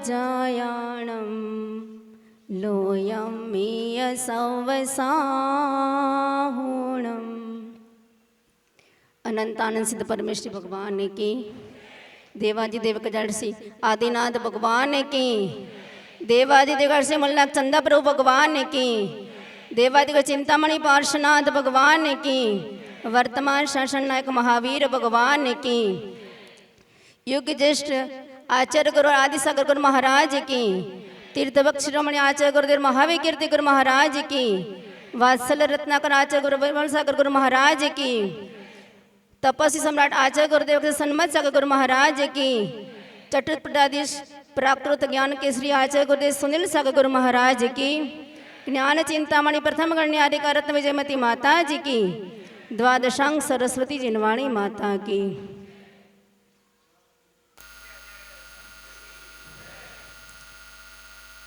जायाणं लोयं मीय सवसाहुणम्। अनंतानंद सिद्ध परमेश्वरी भगवान की, देवाजी देव कजड़सी आदिनाथ भगवान की, देवाजी देवगढ़ मल्लाक चंदा प्रभु भगवान की, देवादिग चिंतामणि पार्श्वनाथ भगवान की, वर्तमान शासन नायक महावीर भगवान की, युग ज्येष्ठ आचार्य गुरु आदिसागर गुरु महाराज की, तीर्थभक्त शिरोमणि आचार्य गुरुदेव महावीर कीर्ति गुरु महाराज की, वात्सल रत्नाकर आचार्य गुरु विमल सागर गुरु महाराज की, तपस्वी सम्राट आचार्य गुरुदेव सन्मत सागर गुरु महाराज की, चतुर्पदाधीश प्राकृत ज्ञान केसरी आचार्य गुरुदेव सुनील सागर गुरु महाराज की, ज्ञान चिंतामणि प्रथम गण्याधिकार रत्न विजयमती माता जी की, द्वादशांग सरस्वती जिनवाणी माता की।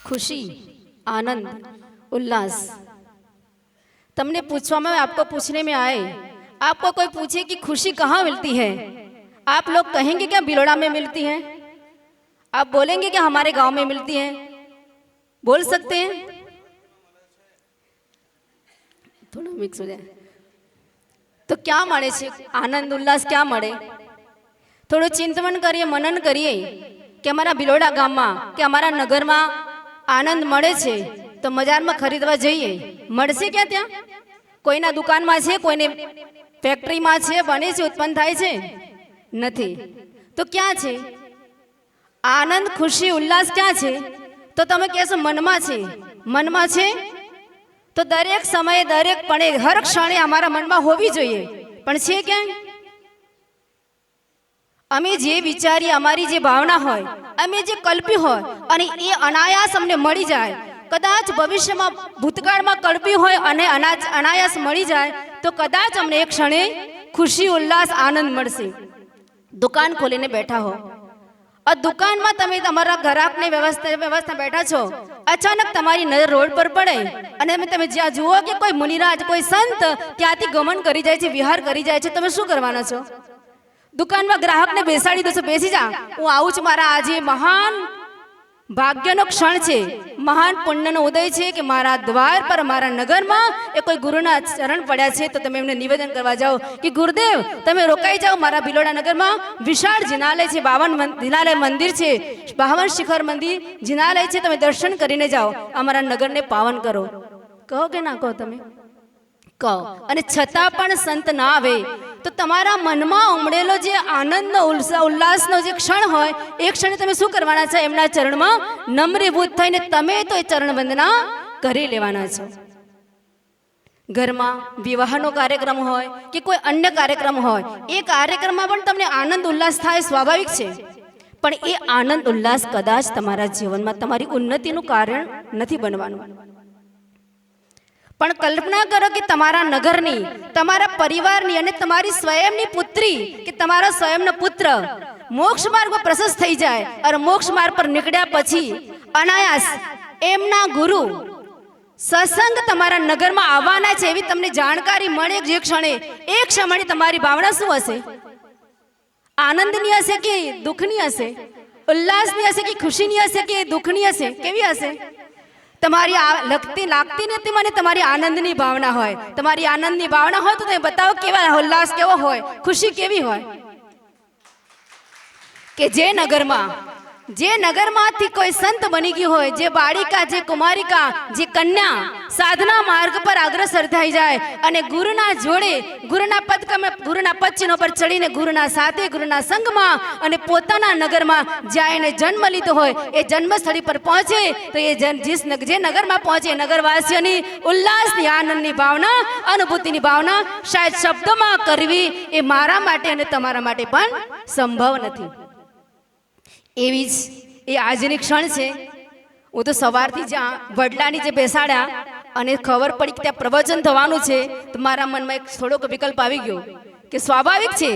खुशी, आनंद, उल्लास। तुमने पूछवा में आपको पूछने में आए, आपको कोई पूछे कि खुशी कहाँ मिलती है, आप लोग कहेंगे क्या बिलोड़ा में मिलती है? आप बोलेंगे क्या हमारे गांव में मिलती है? बोल सकते हैं? थोड़ा मिक्स हो जाए तो क्या मळे छे? आनंद उल्लास क्या मळे? थोड़ो चिंतन करिए, मनन करिए कि अमरा बिलोड़ा गाम में कि अमरा नगर में आनंद मळे छे तो बजार में खरीदवा जईए, मळशे क्या? त्या कोईना दुकान में छे, कोईने फैक्टरी में छे, बने छे, उत्पन्न थाय छे? नथी। तो क्या छे आनंद, खुशी, उल्लास? क्या छे? तो तमे कहेशो मनमा छे। मनमा छे तो दरेक समय, दरेक पणे, हर क्षणे अमारा मनमा होवी जोईए, पण छे क्या? अमे जे विचारीए, अमारी जे भावना होय, अमे जे कल्पी होय अने ए अनायास अमने मळी जाय। कदाच भविष्य में भूतकाल में कल्पी होय अने अनायास मळी जाय तो कदाच अमने एक क्षणे खुशी, उल्लास, आनंद मळशे। दुकान खोलीने बैठा हो और दुकान में तमे तमारा ग्राहक ने व्यवस्था बैठा छो, अचानक तमारी नजर रोड पर पड़े अने तमे ज्यां जुओ कि कोई मुनिराज, कोई संत त्यांथी गमन करी जाय छे, विहार करी जाय छे, तमे शुं करवाना छो? दुकान में ग्राहक ने बेसाड़ी दो, बेसी जा, हूँ आऊँ छुं, मारा आज महान भाग्यनो क्षण छे, महान पुण्यनो उदय छे कि मारा द्वार पर, मारा नगर में ए कोई गुरुना चरण पड्या छे तो तमे एमने निवेदन करवा जाओ कि गुरुदेव तमे रोकाई जाओ, मारा बिलोड़ा नगर में विशाल जिनालय छे, 52 जिनालय मंदिर छे, 52 शिखर मंदिर जिनालय छे, तमे दर्शन करीने जाओ, अमारा नगर ने पावन करो। कहो के ना कहो? तमे कहो। अने छतां पण संत ना आवे तो तमारा मनमा उमड़ेलो जे आनंद उल्लास नो जे क्षण होय ए क्षणे तमे शुं करवाना छो? एमना चरण में नम्रीभूत थईने तमे तो ए चरण वंदना करी लेवाना छो। घर में विवाहनो कार्यक्रम होय कि कोई अन्य कार्यक्रम होय, ए कार्यक्रम में पण तमने आनंद उल्लास थाय, स्वाभाविक छे, पण ए आनंद उल्लास कदाच तमारा जीवन में तमारी उन्नतिनुं कारण नथी बनवानुं। पण कल्पना करो कि तमारा नगरनी, तमारा परिवारनी अने तमारी स्वयंनी पुत्री कि तमारा स्वयंनो पुत्र मोक्ष मार्ग पर प्रशस्त थई जाय और मोक्ष मार्ग पर निकळ्या पछी अनायास एमना गुरु सत्संग तमारा नगर में आववाना छे एवी तमने जानकारी मळे जे क्षणे, एक क्षणे तमारी भावना शुं हशे? आनंदनी हशे कि दुखनी हशे? उल्लासनी हशे कि खुशीनी हशे कि दुखनी हशे? केवी हशे? तमारी लगती लागती नहीं मने तमारी आनंदनी भावना होय, तमारी आनंदनी भावना हो तो तमे बताओ केवा उल्लास केवो होय, खुशी केवी होय? के जे नगर मांथी कोई संत बनी गई होय, जे बालिका, जे कुमारिका, जे कन्या साधना मार्ग पर अग्रसर थई जाय अने गुरुना जोड़े, गुरुना पद चिन्ह पर चढ़ीने गुरुना साथे, गुरुना संग में अने पोताना नगर में जायने जन्म लीधो होय, ए जन्मस्थली पर पहुंचे तो ये जे नगर में पहुंचे नगरवासीओनी उल्लासनी, आनंदनी भावना, अनुभूतिनी भावना शायद शब्दों में करवी ए मारा माटे अने तमारा माटे पण संभव नथी। एवी ज ए आजनी क्षण छे। हूँ तो सवारथी ज्यां वडलानी जे बेसाड्या अने खबर पड़ी कि त्यां प्रवचन थवानुं छे तो मारा मन में एक थोड़ोक विकल्प आवी गयो कि स्वाभाविक छे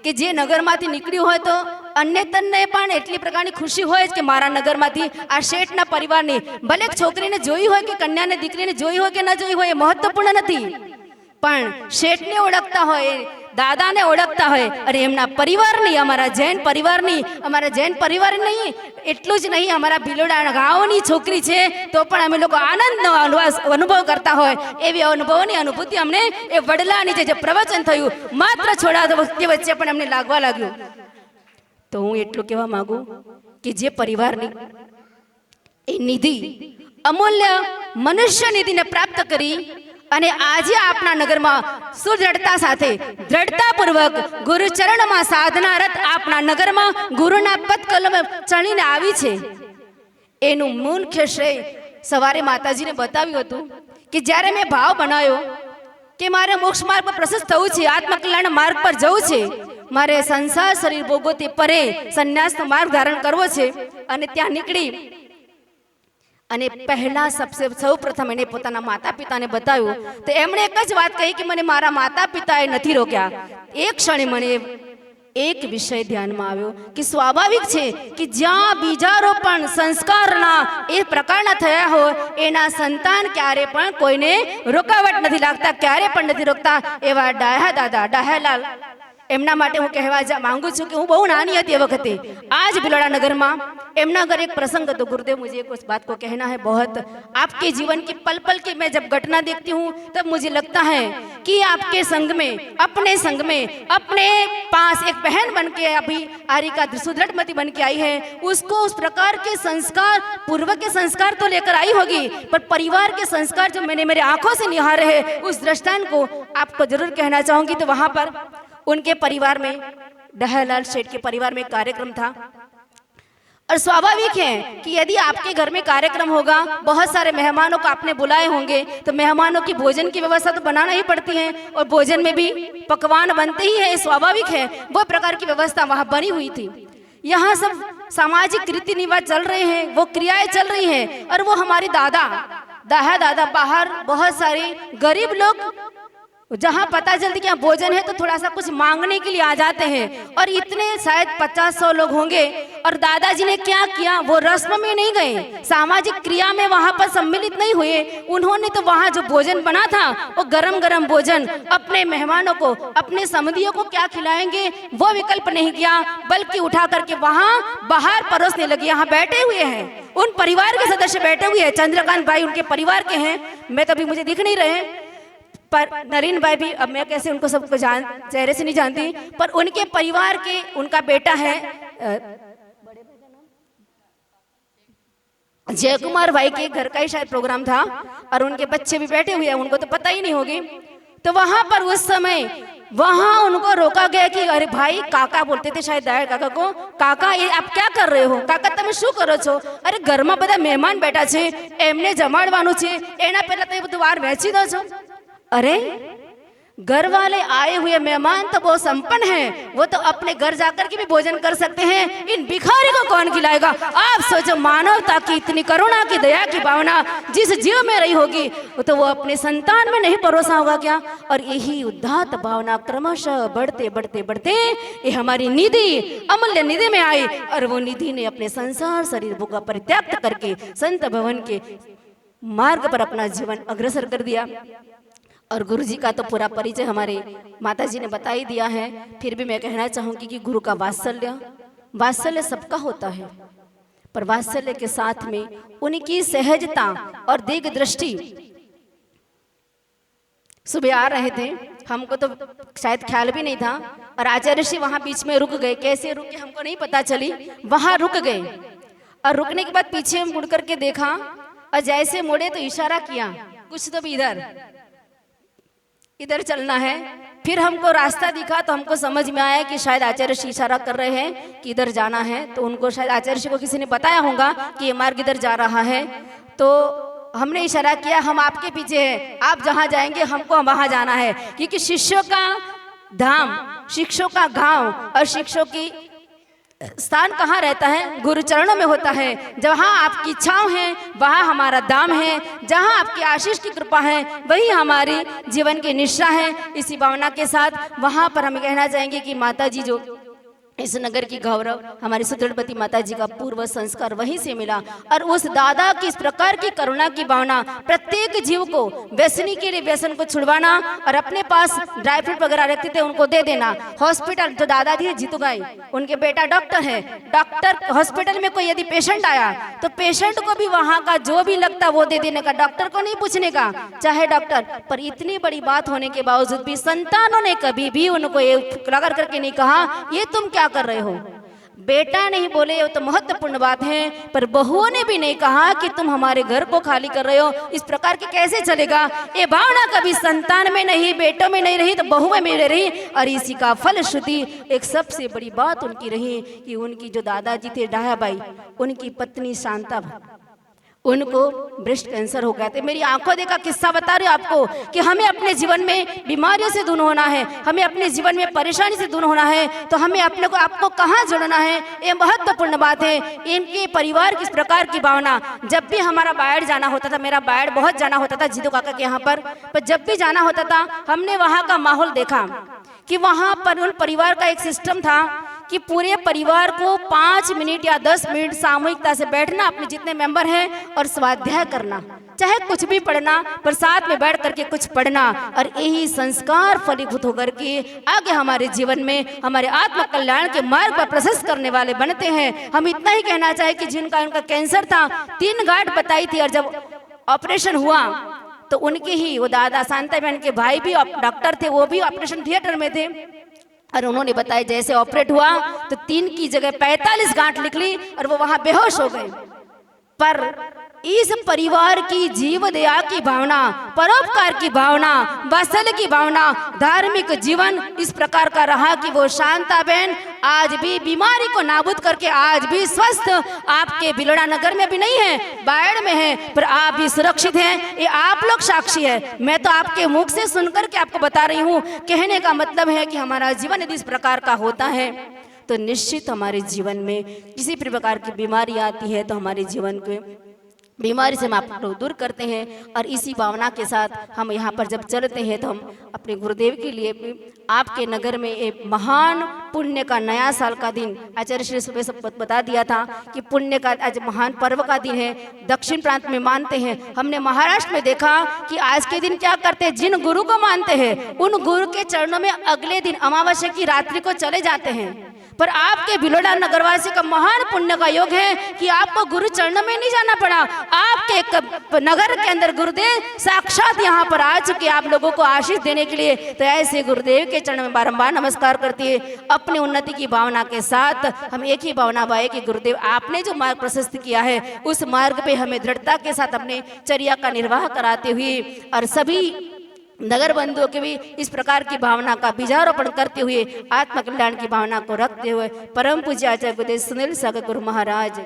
कि जे नगरमांथी निकळ्युं होय तो अन्यतरने पण एटली प्रकारनी खुशी होय ज कि मारा नगरमांथी आ शेठना परिवारनी भले छोकरीने जोई होय कि कन्याने, दीकरीने जोई होय कि न जोई होय ए महत्वपूर्ण नथी, पण शेठने ओळखता होय, દાદાને ઓળખતા હોય, અરે એમના પરિવારની, અમારા જૈન પરિવાર નહીં, એટલું જ નહીં, અમારા ભિલોડા ગાંવની છોકરી છે તો પણ અમે લોકો આનંદનો અનુભવ કરતા હોય એવી અનુભવની અનુભૂતિ અમને એ વડલાની જે પ્રવચન થયું માત્ર થોડા વચ્ચે પણ અમને લાગવા લાગ્યું. તો હું એટલું કહેવા માંગુ કે જે પરિવારની એ નિધિ, અમૂલ્ય મનુષ્ય નિધિને પ્રાપ્ત કરી અને આજે આપના નગરમાં સુદૃઢતા સાથે દ્રઢતાપૂર્વક ગુરુચરણમાં સાધનારત આપના નગરમાં ગુરુના પદ કલમે ચણીને આવી છે, એનું મુખ્ય શ્રેય સવારે માતાજીને બતાવ્યું હતું કે જ્યારે મેં ભાવ બનાવ્યો કે મારે મોક્ષ માર્ગ પર પ્રશસ્ત થવું છે, આત્મકલ્યાણ માર્ગ પર જવું છે, મારે સંસાર શરીર ભોગોથી પરે સંન્યાસનો માર્ગ ધારણ કરવો છે, અને ત્યાં નીકળી અને પહેલા સૌ પ્રથમ એને પોતાના માતા પિતાને બતાવ્યું તો એમણે એક જ વાત કહી કે મને મારા માતા પિતાએ નથી રોક્યા. એક ક્ષણે મને એક વિષય ધ્યાનમાં આવ્યો કે સ્વાભાવિક છે કે જ્યાં બીજારોપણ સંસ્કારના એ પ્રકારના થયા હોય એના સંતાન ક્યારે પણ કોઈને રોકાવટ નથી લાગતા, ક્યારે પણ નથી રોકતા. એવા ડાહ્યા દાદા ડાહ્યાલાલ, એમના માટે હું કહેવા માંગુ છું કે હું બહુ નાની હતી એ વખતે आज भिलोड़ा नगर में एमना घर एक प्रसंग तो गुरुदेव मुझे कुछ बात को कहना है बहुत. आपके जीवन की पल पल की मैं जब घटना देखती हूँ तब मुझे लगता है कि आपके संग में अपने पास एक बहन बन के अभी आरिका सुदृढ़मती बन के आई है, उसको उस प्रकार के संस्कार पूर्व के संस्कार तो लेकर आई होगी, पर परिवार के संस्कार जो मैंने मेरे आंखों से निहारे हैं उस दृष्टांत को आपको जरूर कहना चाहूंगी. तो वहां पर उनके परिवार में डहालाल सेठ के परिवार में कार्यक्रम था और स्वाभाविक है कि यदि आपके घर में कार्यक्रम होगा, बहुत सारे मेहमानों को आपने बुलाए होंगे, तो मेहमानों की भोजन की व्यवस्था तो बनाना ही पड़ती है और भोजन में भी पकवान बनते ही है, स्वाभाविक है. वो प्रकार की व्यवस्था वहाँ बनी हुई थी. यहाँ सब सामाजिक रीति रिवाज चल रहे हैं, वो क्रियाएं चल रही हैं और वो हमारे दादा बाहर बहुत सारे गरीब लोग जहाँ पता चलती कि यहाँ भोजन है तो थोड़ा सा कुछ मांगने के लिए आ जाते हैं और इतने शायद 50-100 लोग होंगे. और दादाजी ने क्या किया, वो रस्म में नहीं गए, सामाजिक क्रिया में वहाँ पर सम्मिलित नहीं हुए. उन्होंने तो वहाँ जो भोजन बना था वो गरम गरम भोजन अपने मेहमानों को, अपने समधियों को क्या खिलाएंगे वो विकल्प नहीं किया, बल्कि उठा करके वहाँ बाहर परोसने लगे. यहाँ बैठे हुए हैं उन परिवार के सदस्य बैठे हुए हैं, चंद्रकांत भाई उनके परिवार के हैं, मैं तो अभी मुझे दिख नहीं रहे, पर नरीन भाई भी, अब मैं कैसे उनको सबको चेहरे से नहीं जानती, पर उनके परिवार के उनका बेटा है जय कुमार भाई के घर का ही शायद प्रोग्राम था और उनके बच्चे भी बैठे हुए हैं, उनको तो पता ही नहीं होगी. तो वहां पर उस समय वहां उनको रोका गया कि अरे भाई, काका बोलते थे शायद दाया काका को, काका ये आप क्या कर रहे हो, काका તમે શું કરો છો? અરે ઘરમાં બધા મહેમાન બેઠા છે, એમને જમાડવાનું છે, એના પહેલા તો એ બધું વાર વહેંચી દો છો. अरे घर वाले आए हुए मेहमान तो वो संपन्न हैं, वो तो अपने घर जाकर के भी भोजन कर सकते हैं, इन भिखारी को कौन खिलाएगा? आप सोचो, मानवता की इतनी करुणा की दया की भावना जिस जीव में रही होगी तो वो अपने संतान में नहीं परोसा होगा क्या? और यही उदात्त भावना क्रमशः बढ़ते बढ़ते बढ़ते ये हमारी निधि, अमूल्य निधि में आई और वो निधि ने अपने संसार शरीर भोग परित्याग करके संत भवन के मार्ग पर अपना जीवन अग्रसर कर दिया. और गुरु जी का तो पूरा परिचय हमारे माताजी ने बता ही दिया है. फिर भी मैं कहना चाहूंगी कि गुरु का वात्सल्य सबका होता है, पर वात्सल्य के साथ में उनकी सहजता और दीर्घ दृष्टि. सुबह आ रहे थे, हमको तो शायद ख्याल भी नहीं था और आचार्य श्री वहां बीच में रुक गए. कैसे रुके हमको नहीं पता चली, वहां रुक गए और रुकने के बाद पीछे मुड़ करके देखा और जैसे मुड़े तो इशारा किया कुछ तो भी इधर चलना है. फिर हमको रास्ता दिखा तो हमको समझ में आया कि शायद आचार्य श्री इशारा कर रहे हैं कि इधर जाना है, तो उनको शायद आचार्य श्री को किसी ने बताया होगा कि ये मार्ग इधर जा रहा है. तो हमने इशारा किया, हम आपके पीछे हैं, आप जहाँ जाएंगे हमको वहाँ जाना है, क्योंकि शिष्यों का धाम, शिक्षकों का गांव और शिक्षकों की स्थान कहाँ रहता है? गुरु चरणों में होता है. जहाँ आपकी इच्छाओं है वहाँ हमारा दाम है, जहाँ आपकी आशीष की कृपा है वही हमारी जीवन की निष्ठा है. इसी भावना के साथ वहाँ पर हम कहना चाहेंगे कि माता जी जो इस नगर की गौरव हमारी सुदृढ़वती माता जी का पूर्व संस्कार वहीं से मिला। और उस दादा की इस प्रकार की करुणा की भावना, प्रत्येक जीव को व्यसनी के लिए व्यसन को छुड़वाना और अपने पास ड्राई फ्रूट वगैरह रखते थे उनको दे देना। हॉस्पिटल जो दादा थी जीतू गाई, उनके बेटा डॉक्टर है, डॉक्टर हॉस्पिटल में कोई यदि पेशेंट आया तो पेशेंट को भी वहां का जो भी लगता वो दे देने का, डॉक्टर को नहीं पूछने का, चाहे डॉक्टर। पर इतनी बड़ी बात होने के बावजूद भी संतानों ने कभी भी उनको ये लगा करके नहीं कहा ये तुम क्या कर रहे हो। बेटा नहीं बोले वो तो महत्वपूर्ण बात है, पर बहुओं ने भी नहीं कहा कि तुम हमारे घर को खाली कर रहे हो, इस प्रकार के कैसे चलेगा। ये भावना कभी संतान में नहीं, बेटों में नहीं रही तो बहुओं में रही। और इसी का फलश्रुति एक सबसे बड़ी बात उनकी रही कि उनकी जो दादाजी थे डायाबाई, उनकी पत्नी शांता, उनको ब्रेस्ट कैंसर हो गया था। मेरी आंखों देखा किस्सा बता रही हूँ आपको कि हमें अपने जीवन में बीमारियों से दूर होना है, हमें अपने जीवन में परेशानी से दूर होना है, तो हमें अपने को आपको कहाँ जोड़ना है, ये महत्वपूर्ण बात है। इनके परिवार किस प्रकार की भावना, जब भी हमारा बाहर जाना होता था, मेरा बाहर बहुत जाना होता था जीतू काका के यहाँ पर जब भी जाना होता था हमने वहाँ का माहौल देखा कि वहाँ पर उन परिवार का एक सिस्टम था कि पूरे परिवार को 5 मिनट या 10 मिनट सामूहिकता से बैठना, अपने जितने मेंबर हैं, और स्वाध्याय करना, चाहे कुछ भी पढ़ना पर साथ में बैठ करके कुछ पढ़ना। और यही संस्कार फलीभूत होकर के आगे हमारे जीवन में हमारे आत्म कल्याण के मार्ग पर प्रशस्त करने वाले बनते हैं। हम इतना ही कहना चाहे कि जिनका उनका कैंसर था, 3 गांठ बताई थी, और जब ऑपरेशन हुआ तो उनके ही वो दादा शांता बहन के भाई भी डॉक्टर थे, वो भी ऑपरेशन थिएटर में थे, और उन्होंने बताया जैसे ऑपरेट हुआ तो 3 की जगह 45 गांठ निकली और वो वहां बेहोश हो गए। पर इस परिवार की जीव दया की भावना, परोपकार की भावना, वात्सल्य की भावना, धार्मिक जीवन इस प्रकार का रहा कि वो शांता बहन आज भी बीमारी को नाबूद करके आज भी स्वस्थ, आपके भिलोड़ा नगर में भी नहीं है, बायड़ में है, पर आप भी सुरक्षित हैं। ये आप लोग साक्षी है, मैं तो आपके मुख से सुनकर के आपको बता रही हूँ। कहने का मतलब है कि हमारा जीवन यदि इस प्रकार का होता है तो निश्चित हमारे जीवन में किसी भी प्रकार की बीमारी आती है तो हमारे जीवन के बीमारी से हम आपको दूर करते हैं। और इसी भावना के साथ हम यहाँ पर जब चलते हैं तो हम अपने गुरुदेव के लिए भी आपके नगर में एक महान पुण्य का नया साल का दिन, आचार्य श्री सुबह सब बता दिया था कि पुण्य का आज महान पर्व का दिन है, दक्षिण प्रांत में मानते हैं। हमने महाराष्ट्र में देखा कि आज के दिन क्या करते हैं, जिन गुरु को मानते हैं उन गुरु के चरणों में अगले दिन अमावस्या की रात्रि को चले जाते हैं। पर आपके भिलोड़ा नगरवासी का महान पुण्य का योग है कि आपको गुरु चरणों में नहीं जाना पड़ा, आपके नगर के अंदर गुरुदेव साक्षात यहाँ पर आ चुके आप लोगों को आशीष देने के लिए। तो ऐसे गुरुदेव के चरण में बारंबार नमस्कार करती है। अपनी उन्नति की भावना के साथ हम एक ही भावना भाई कि गुरुदेव आपने जो मार्ग प्रशस्त किया है उस मार्ग पे हमें दृढ़ता के साथ अपने चर्या का निर्वाह कराते हुए और सभी नगर बंधुओं के भी इस प्रकार की भावना का बीजारोपण करते हुए आत्म कल्याण की भावना को रखते हुए परम पूज्य आचार्य गुरुदेव सुनील सागर गुरु महाराज